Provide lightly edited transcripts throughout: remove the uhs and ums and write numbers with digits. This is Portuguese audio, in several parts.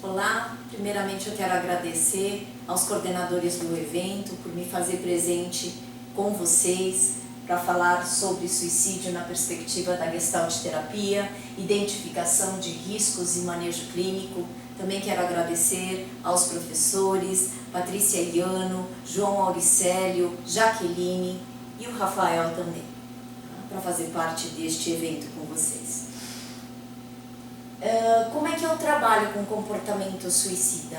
Olá, primeiramente eu quero agradecer aos coordenadores do evento por me fazer presente com vocês para falar sobre suicídio na perspectiva da Gestalt terapia, identificação de riscos e manejo clínico. Também quero agradecer aos professores Patrícia Iano, João Auricélio, Jaqueline e o Rafael também, para fazer parte deste evento com vocês. Como é que eu trabalho com comportamento suicida?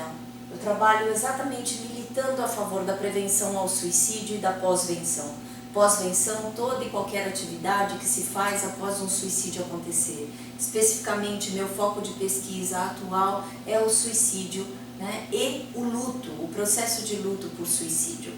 Eu trabalho exatamente militando a favor da prevenção ao suicídio e da pós-venção. Pós-venção, toda e qualquer atividade que se faz após um suicídio acontecer. Especificamente, meu foco de pesquisa atual é o suicídio, né, e o luto, o processo de luto por suicídio.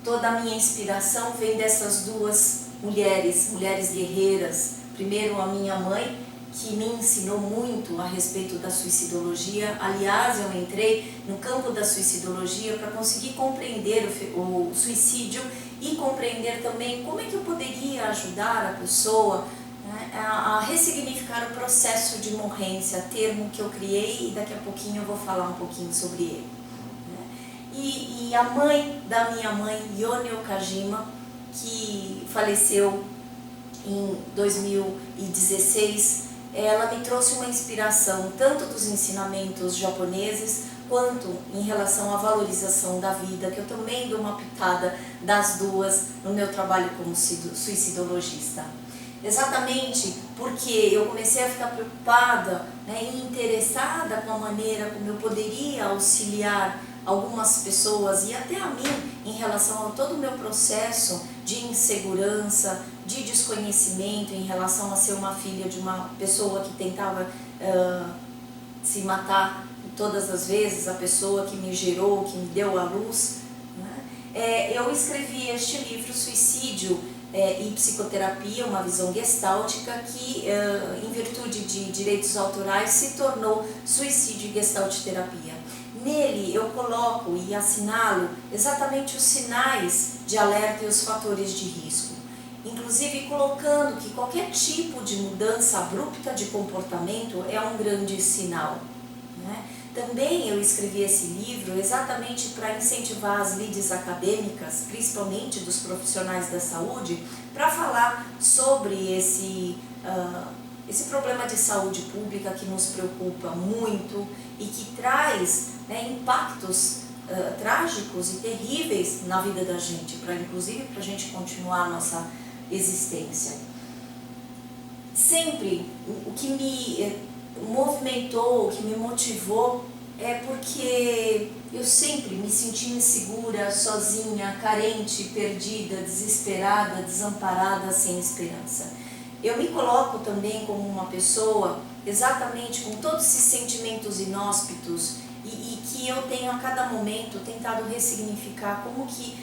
Toda a minha inspiração vem dessas duas mulheres guerreiras. Primeiro, a minha mãe, que me ensinou muito a respeito da suicidologia. Aliás, eu entrei no campo da suicidologia para conseguir compreender o suicídio e compreender também como é que eu poderia ajudar a pessoa, né, a ressignificar o processo de morrência, termo que eu criei, e daqui a pouquinho eu vou falar um pouquinho sobre ele. E a mãe da minha mãe, Yone Okajima, que faleceu em 2016, ela me trouxe uma inspiração tanto dos ensinamentos japoneses quanto em relação à valorização da vida, que eu também dou uma pitada das duas no meu trabalho como suicidologista. Exatamente porque eu comecei a ficar preocupada, né, e interessada com a maneira como eu poderia auxiliar algumas pessoas e até a mim em relação a todo o meu processo de insegurança, de desconhecimento em relação a ser uma filha de uma pessoa que tentava se matar todas as vezes, a pessoa que me gerou, que me deu a luz, né? Eu escrevi este livro, Suicídio e Psicoterapia, uma visão gestáltica, que em virtude de direitos autorais se tornou Suicídio e Gestalt terapia. Nele eu coloco e assinalo exatamente os sinais de alerta e os fatores de risco, inclusive colocando que qualquer tipo de mudança abrupta de comportamento é um grande sinal, né? Também eu escrevi esse livro exatamente para incentivar as lides acadêmicas, principalmente dos profissionais da saúde, para falar sobre esse problema de saúde pública que nos preocupa muito e que traz, né, impactos trágicos e terríveis na vida da gente, inclusive para a gente continuar a nossa existência. Sempre o que me movimentou, o que me motivou é porque eu sempre me senti insegura, sozinha, carente, perdida, desesperada, desamparada, sem esperança. Eu me coloco também como uma pessoa exatamente com todos esses sentimentos inóspitos e que eu tenho a cada momento tentado ressignificar como que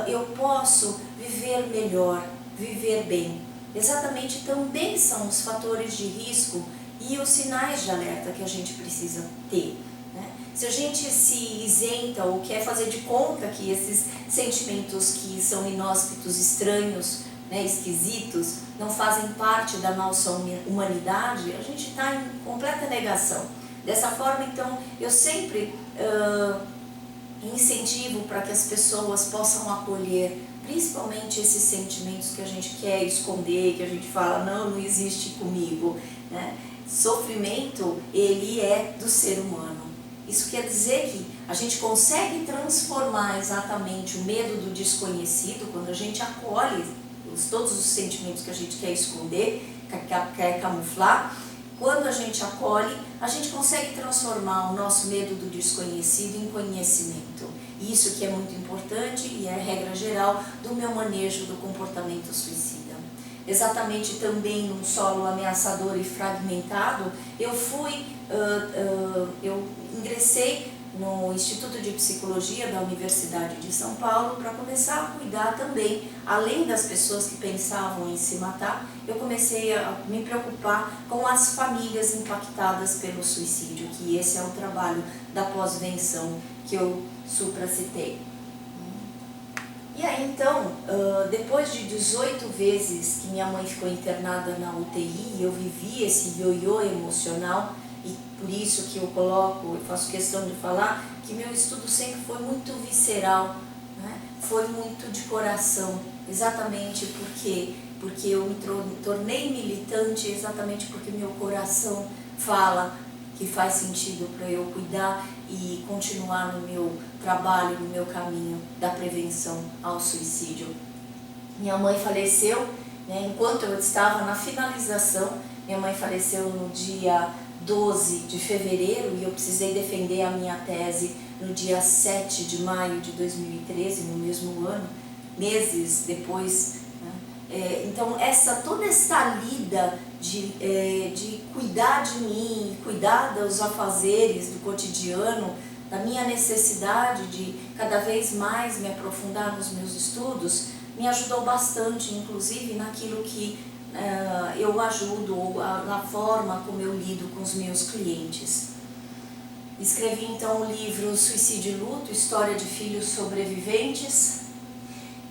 eu posso viver melhor, viver bem. Exatamente também são os fatores de risco e os sinais de alerta que a gente precisa ter, né? Se a gente se isenta ou quer fazer de conta que esses sentimentos que são inóspitos, estranhos, né, esquisitos, não fazem parte da nossa humanidade, a gente está em completa negação. Dessa forma, então, eu sempre incentivo para que as pessoas possam acolher, principalmente esses sentimentos que a gente quer esconder, que a gente fala, não existe comigo, né? Sofrimento, ele é do ser humano. Isso quer dizer que a gente consegue transformar exatamente o medo do desconhecido quando a gente acolhe todos os sentimentos que a gente quer esconder, quer camuflar. Quando a gente acolhe, a gente consegue transformar o nosso medo do desconhecido em conhecimento. Isso que é muito importante e é a regra geral do meu manejo do comportamento suicida. Exatamente também num solo ameaçador e fragmentado, eu ingressei no Instituto de Psicologia da Universidade de São Paulo para começar a cuidar também, além das pessoas que pensavam em se matar, eu comecei a me preocupar com as famílias impactadas pelo suicídio, que esse é o trabalho da pós-venção que eu supracitei. E aí então, depois de 18 vezes que minha mãe ficou internada na UTI, eu vivi esse ioiô emocional, e por isso que eu coloco, eu faço questão de falar, que meu estudo sempre foi muito visceral, né? Foi muito de coração, exatamente porque eu me tornei militante, exatamente porque meu coração fala que faz sentido para eu cuidar e continuar no meu trabalho, no meu caminho da prevenção ao suicídio. Minha mãe faleceu, né, enquanto eu estava na finalização. Minha mãe faleceu no dia 12 de fevereiro e eu precisei defender a minha tese no dia 7 de maio de 2013, no mesmo ano, meses depois, né? Então toda essa lida de cuidar de mim, cuidar dos afazeres do cotidiano, da minha necessidade de cada vez mais me aprofundar nos meus estudos, me ajudou bastante, inclusive naquilo que eu ajudo, na forma como eu lido com os meus clientes. Escrevi então o livro Suicídio e Luto, História de Filhos Sobreviventes,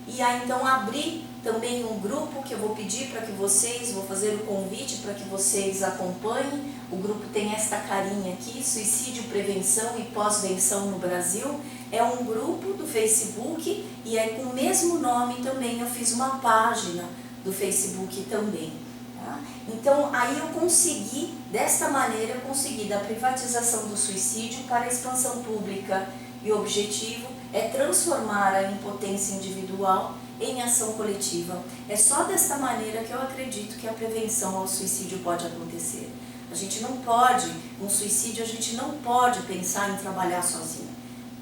e aí então abri também um grupo que eu vou pedir para que vocês, vou fazer o convite para que vocês acompanhem. O grupo tem esta carinha aqui, Suicídio, Prevenção e Pós-Venção no Brasil. É um grupo do Facebook e aí com o mesmo nome também eu fiz uma página do Facebook também. Tá? Então aí eu consegui, desta maneira eu consegui da privatização do suicídio para a expansão pública, e o objetivo é transformar a impotência individual em ação coletiva. É só desta maneira que eu acredito que a prevenção ao suicídio pode acontecer. A gente não pode, com suicídio, a gente não pode pensar em trabalhar sozinho,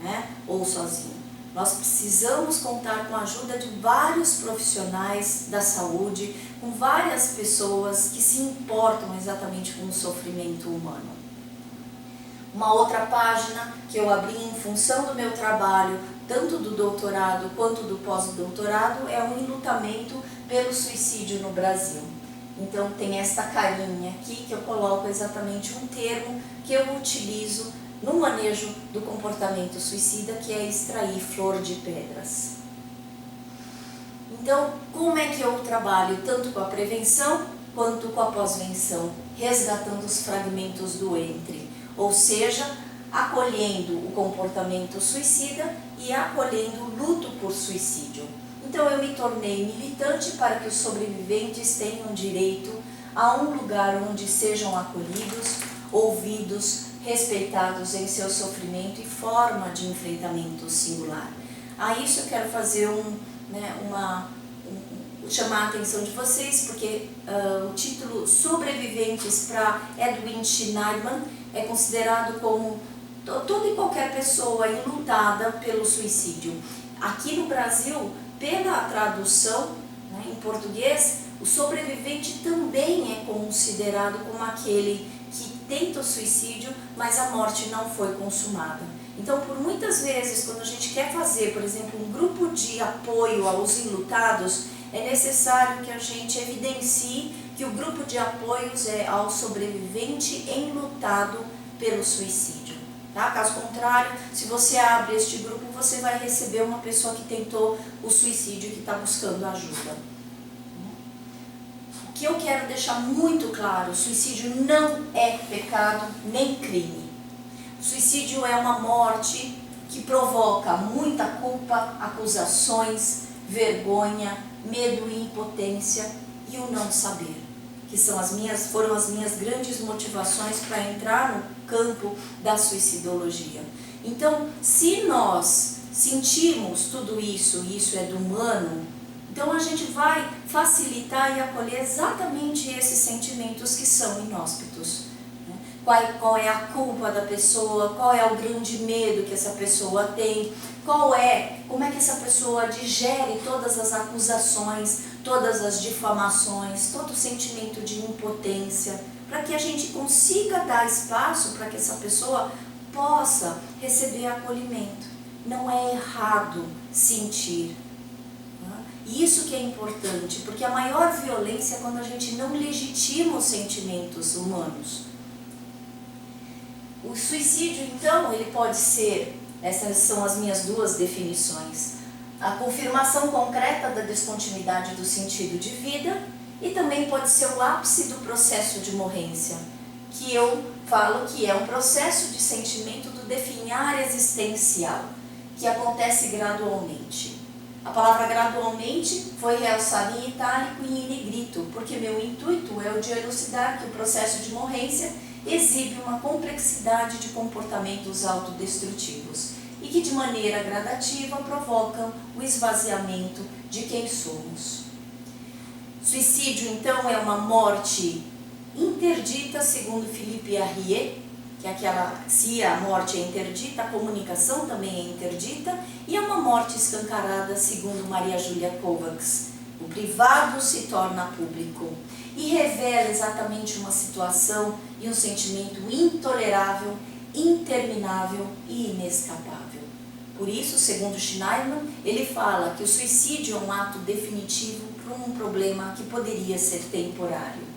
né? Ou sozinho. Nós precisamos contar com a ajuda de vários profissionais da saúde, com várias pessoas que se importam exatamente com o sofrimento humano. Uma outra página que eu abri em função do meu trabalho, tanto do doutorado quanto do pós-doutorado, é o enlutamento pelo suicídio no Brasil. Então tem esta carinha aqui que eu coloco exatamente um termo que eu utilizo no manejo do comportamento suicida, que é extrair flor de pedras. Então, como é que eu trabalho tanto com a prevenção quanto com a pós-venção, resgatando os fragmentos do entre, ou seja, acolhendo o comportamento suicida e acolhendo o luto por suicídio. Então eu me tornei militante para que os sobreviventes tenham direito a um lugar onde sejam acolhidos, ouvidos, respeitados em seu sofrimento e forma de enfrentamento singular. A isso eu quero fazer chamar a atenção de vocês, porque o título Sobreviventes para Edwin Schneiderman é considerado como toda e qualquer pessoa enlutada pelo suicídio. Aqui no Brasil, pela tradução, né, em português, o sobrevivente também é considerado como aquele que tenta o suicídio, mas a morte não foi consumada. Então, por muitas vezes, quando a gente quer fazer, por exemplo, um grupo de apoio aos enlutados, é necessário que a gente evidencie que o grupo de apoios é ao sobrevivente enlutado pelo suicídio. Tá? Caso contrário, se você abre este grupo, você vai receber uma pessoa que tentou o suicídio e que está buscando ajuda. O que eu quero deixar muito claro, o suicídio não é pecado nem crime. O suicídio é uma morte que provoca muita culpa, acusações, vergonha, medo e impotência e o não saber, que foram as minhas grandes motivações para entrar no campo da suicidologia. Então, se nós sentimos tudo isso, e isso é do humano, então a gente vai facilitar e acolher exatamente esses sentimentos que são inóspitos. Né? Qual é a culpa da pessoa, qual é o grande medo que essa pessoa tem, como é que essa pessoa digere todas as acusações, todas as difamações, todo o sentimento de impotência, para que a gente consiga dar espaço para que essa pessoa possa receber acolhimento. Não é errado sentir. E isso que é importante, porque a maior violência é quando a gente não legitima os sentimentos humanos. O suicídio, então, ele pode ser, essas são as minhas duas definições, a confirmação concreta da descontinuidade do sentido de vida e também pode ser o ápice do processo de morrência. que eu falo que é um processo de sentimento do definhar existencial, que acontece gradualmente. A palavra gradualmente foi realçada em itálico e em negrito, porque meu intuito é o de elucidar que o processo de morrência exibe uma complexidade de comportamentos autodestrutivos e que de maneira gradativa provocam o esvaziamento de quem somos. Suicídio, então, é uma morte interdita, segundo Philippe Arrier, que é aquela, se a morte é interdita, a comunicação também é interdita, e é uma morte escancarada, segundo Maria Julia Kovacs. O privado se torna público e revela exatamente uma situação e um sentimento intolerável, interminável e inescapável. Por isso, segundo Schneiderman, ele fala que o suicídio é um ato definitivo para um problema que poderia ser temporário.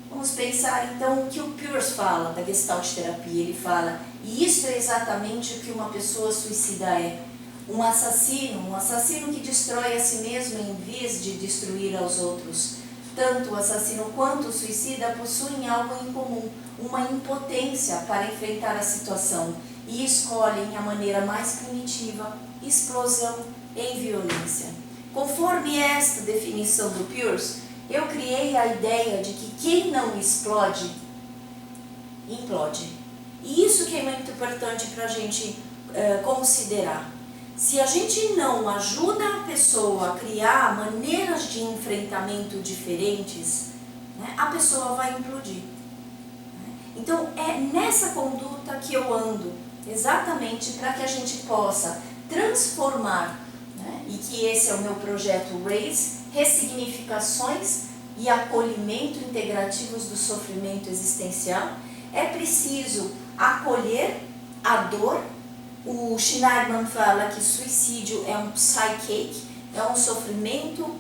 Vamos pensar então o que o Peirce fala da Gestalt terapia. Ele fala, e isso é exatamente o que uma pessoa suicida é. Um assassino que destrói a si mesmo em vez de destruir aos outros. Tanto o assassino quanto o suicida possuem algo em comum, uma impotência para enfrentar a situação e escolhem a maneira mais primitiva, explosão em violência. Conforme esta definição do Peirce, eu criei a ideia de que quem não explode, implode. E isso que é muito importante para a gente considerar. Se a gente não ajuda a pessoa a criar maneiras de enfrentamento diferentes, né, a pessoa vai implodir. Então é nessa conduta que eu ando, exatamente para que a gente possa transformar, né, e que esse é o meu projeto RAISE, ressignificações e acolhimento integrativos do sofrimento existencial. É preciso acolher a dor. O Schneiderman fala que suicídio é um psychic, é um sofrimento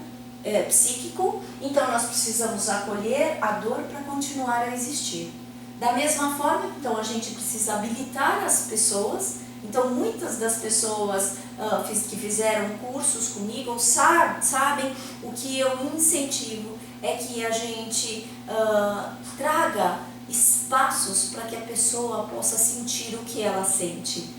psíquico, então nós precisamos acolher a dor para continuar a existir. Da mesma forma, então, a gente precisa habilitar as pessoas. Então, muitas das pessoas que fizeram cursos comigo sabem o que eu incentivo é que a gente traga espaços para que a pessoa possa sentir o que ela sente,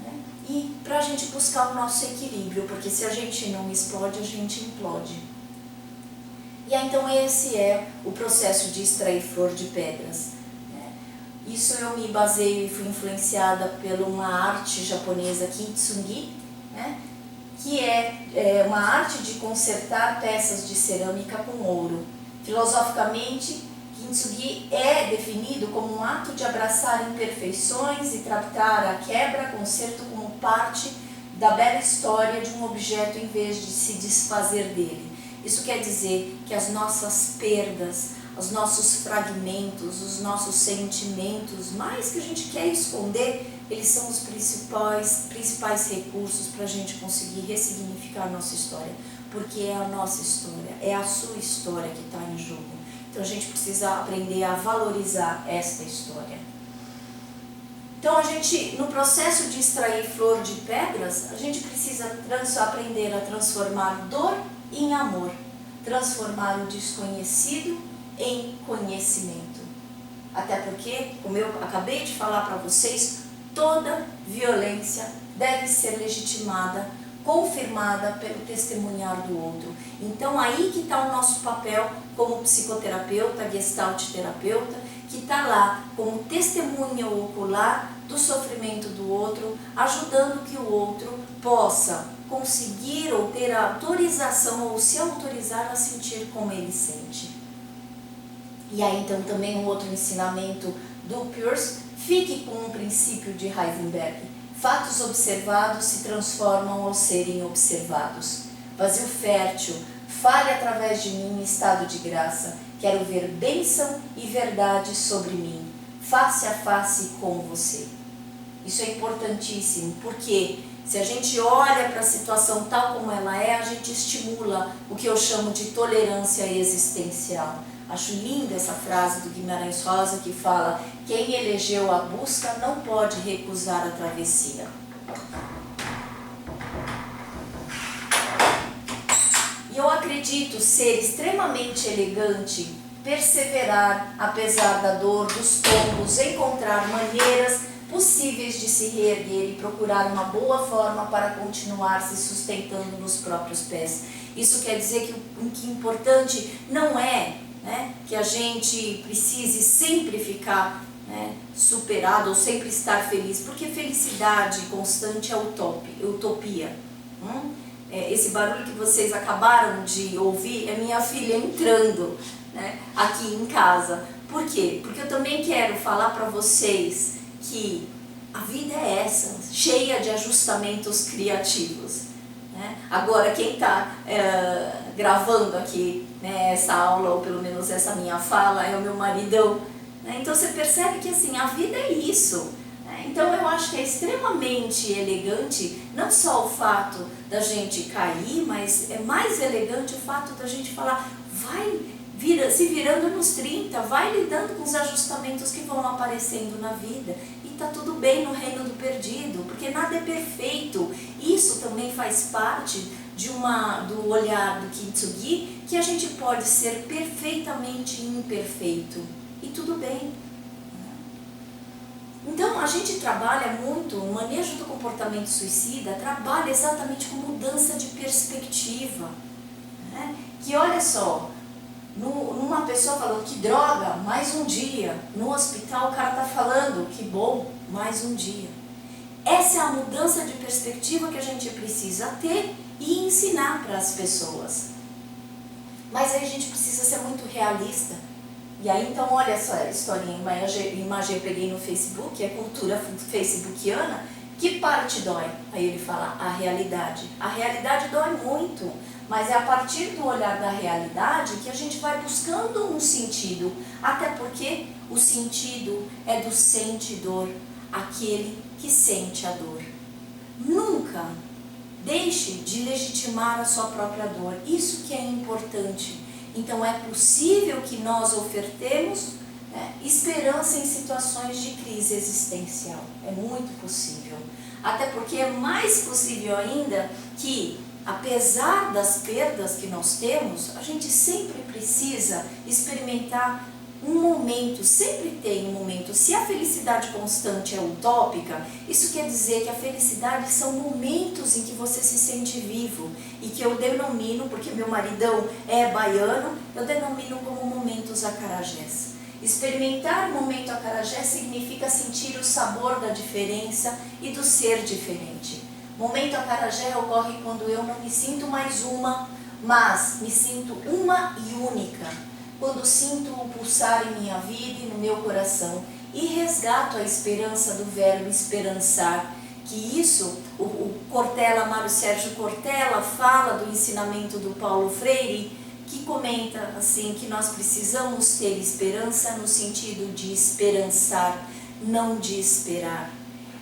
né? E para a gente buscar o nosso equilíbrio, porque se a gente não explode, a gente implode. E aí, então esse é o processo de extrair flor de pedras. Isso eu me baseio e fui influenciada por uma arte japonesa, Kintsugi, né, que é uma arte de consertar peças de cerâmica com ouro. Filosoficamente, Kintsugi é definido como um ato de abraçar imperfeições e tratar a quebra-conserto como parte da bela história de um objeto em vez de se desfazer dele. Isso quer dizer que as nossas perdas, os nossos fragmentos, os nossos sentimentos, mais que a gente quer esconder, eles são os principais recursos para a gente conseguir ressignificar a nossa história, porque é a nossa história, é a sua história que está em jogo. Então a gente precisa aprender a valorizar esta história. Então a gente, no processo de extrair flor de pedras, a gente precisa aprender a transformar dor em amor, transformar o desconhecido em conhecimento. Até porque, como eu acabei de falar para vocês, toda violência deve ser legitimada, confirmada pelo testemunhar do outro. Então aí que está o nosso papel como psicoterapeuta, gestalt terapeuta, que está lá como testemunha ocular do sofrimento do outro, ajudando que o outro possa conseguir ou ter a autorização ou se autorizar a sentir como ele sente. E aí então também um outro ensinamento do Peirce, fique com um princípio de Heisenberg. Fatos observados se transformam ao serem observados. Vazio fértil, fale através de mim em estado de graça. Quero ver bênção e verdade sobre mim, face a face com você. Isso é importantíssimo, porque se a gente olha para a situação tal como ela é, a gente estimula o que eu chamo de tolerância existencial. Acho linda essa frase do Guimarães Rosa que fala: quem elegeu a busca não pode recusar a travessia. E eu acredito ser extremamente elegante perseverar apesar da dor, dos tombos, encontrar maneiras possíveis de se reerguer e procurar uma boa forma para continuar se sustentando nos próprios pés. Isso quer dizer que o que é importante não é, né, que a gente precise sempre ficar, né, superado ou sempre estar feliz, porque felicidade constante é utopia. Esse barulho que vocês acabaram de ouvir é minha filha entrando, né, aqui em casa. Por quê? Porque eu também quero falar para vocês que a vida é essa, cheia de ajustamentos criativos, né? Agora, quem está gravando aqui, né, essa aula, ou pelo menos essa minha fala, é o meu maridão, né? Então você percebe que assim, a vida é isso, né? Então eu acho que é extremamente elegante, não só o fato da gente cair, mas é mais elegante o fato da gente falar, vai se virando nos 30, vai lidando com os ajustamentos que vão aparecendo na vida. E tá tudo bem no reino do perdido, porque nada é perfeito. Isso também faz parte do olhar do Kintsugi, que a gente pode ser perfeitamente imperfeito. E tudo bem. Então a gente trabalha muito, o manejo do comportamento suicida trabalha exatamente com mudança de perspectiva, né? Que olha só, numa pessoa falando que droga, mais um dia. No hospital o cara está falando que bom, mais um dia. Essa é a mudança de perspectiva que a gente precisa ter e ensinar para as pessoas. Mas aí a gente precisa ser muito realista. E aí então olha essa historinha, imagem eu peguei no Facebook, é cultura facebookiana. Que parte dói? Aí ele fala, a realidade. A realidade dói muito. Mas é a partir do olhar da realidade que a gente vai buscando um sentido. Até porque o sentido é do sentidor, aquele que sente a dor. Nunca deixe de legitimar a sua própria dor. Isso que é importante. Então é possível que nós ofertemos, né, esperança em situações de crise existencial. É muito possível. Até porque é mais possível ainda que, apesar das perdas que nós temos, a gente sempre precisa experimentar um momento, sempre tem um momento. Se a felicidade constante é utópica, isso quer dizer que a felicidade são momentos em que você se sente vivo, e que eu denomino, porque meu maridão é baiano, eu denomino como momentos acarajés. Experimentar o momento acarajé significa sentir o sabor da diferença e do ser diferente. Momento acarajé ocorre quando eu não me sinto mais uma, mas me sinto uma e única. Quando sinto o pulsar em minha vida e no meu coração e resgato a esperança do verbo esperançar, que isso, o Cortella, Mário Sérgio Cortella, fala do ensinamento do Paulo Freire, que comenta assim que nós precisamos ter esperança no sentido de esperançar, não de esperar.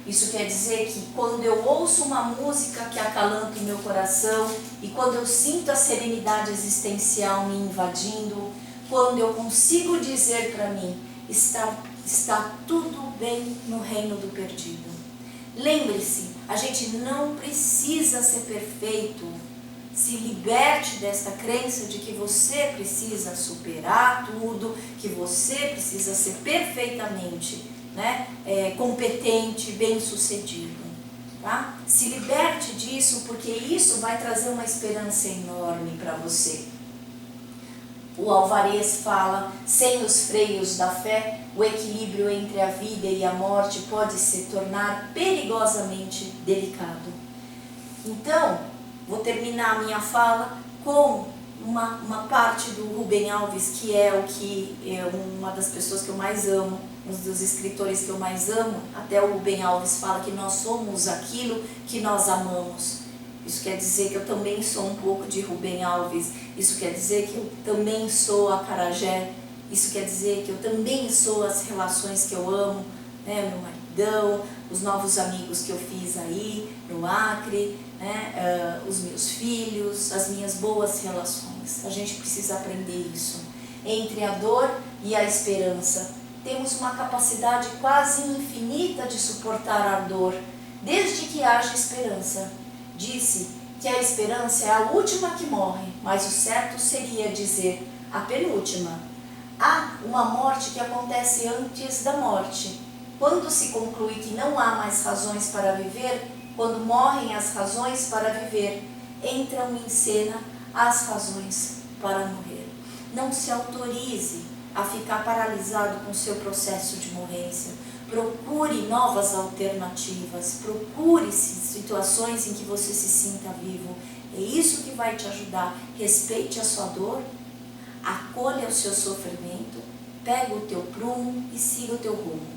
Isso quer dizer que quando eu ouço uma música que acalanta o meu coração e quando eu sinto a serenidade existencial me invadindo, quando eu consigo dizer para mim, está tudo bem no reino do perdido. Lembre-se, a gente não precisa ser perfeito. Se liberte desta crença de que você precisa superar tudo, que você precisa ser perfeitamente, né, competente, bem-sucedido. Tá? Se liberte disso, porque isso vai trazer uma esperança enorme para você. O Alvarez fala, sem os freios da fé, o equilíbrio entre a vida e a morte pode se tornar perigosamente delicado. Então, vou terminar a minha fala com uma parte do Rubem Alves, que é uma das pessoas que eu mais amo, um dos escritores que eu mais amo. Até o Rubem Alves fala que nós somos aquilo que nós amamos. Isso quer dizer que eu também sou um pouco de Rubem Alves. Isso quer dizer que eu também sou acarajé. Isso quer dizer que eu também sou as relações que eu amo, né? Meu maridão, os novos amigos que eu fiz aí no Acre, né? Os meus filhos, as minhas boas relações. A gente precisa aprender isso. Entre a dor e a esperança, temos uma capacidade quase infinita de suportar a dor, desde que haja esperança. Disse que a esperança é a última que morre, mas o certo seria dizer a penúltima. uma morte que acontece antes da morte. Quando se conclui que não há mais razões para viver, quando morrem as razões para viver, entram em cena as razões para morrer. Não se autorize a ficar paralisado com o seu processo de morrência. Procure novas alternativas, procure situações em que você se sinta vivo. É isso que vai te ajudar. Respeite a sua dor, acolha o seu sofrimento, pega o teu prumo e siga o teu rumo.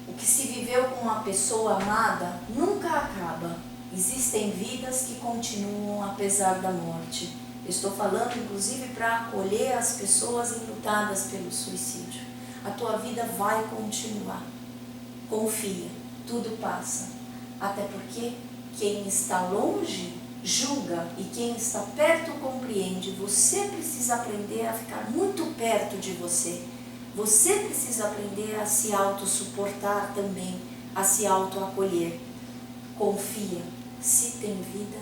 O que se viveu com uma pessoa amada nunca acaba. Existem vidas que continuam apesar da morte. Eu estou falando inclusive para acolher as pessoas enlutadas pelo suicídio. A tua vida vai continuar. Confia, tudo passa. Até porque quem está longe julga e quem está perto compreende. Você precisa aprender a ficar muito perto de você. Você precisa aprender a se autossuportar também, a se autoacolher. Confia, se tem vida,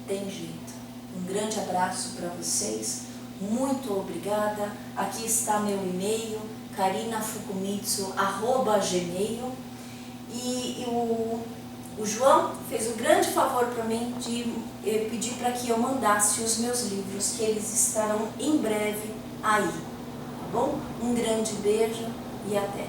tem jeito. Um grande abraço para vocês, muito obrigada. Aqui está meu e-mail, karinafukumitsu@gmail. E o João fez um grande favor para mim de pedir para que eu mandasse os meus livros, que eles estarão em breve aí. Tá bom? Um grande beijo e até!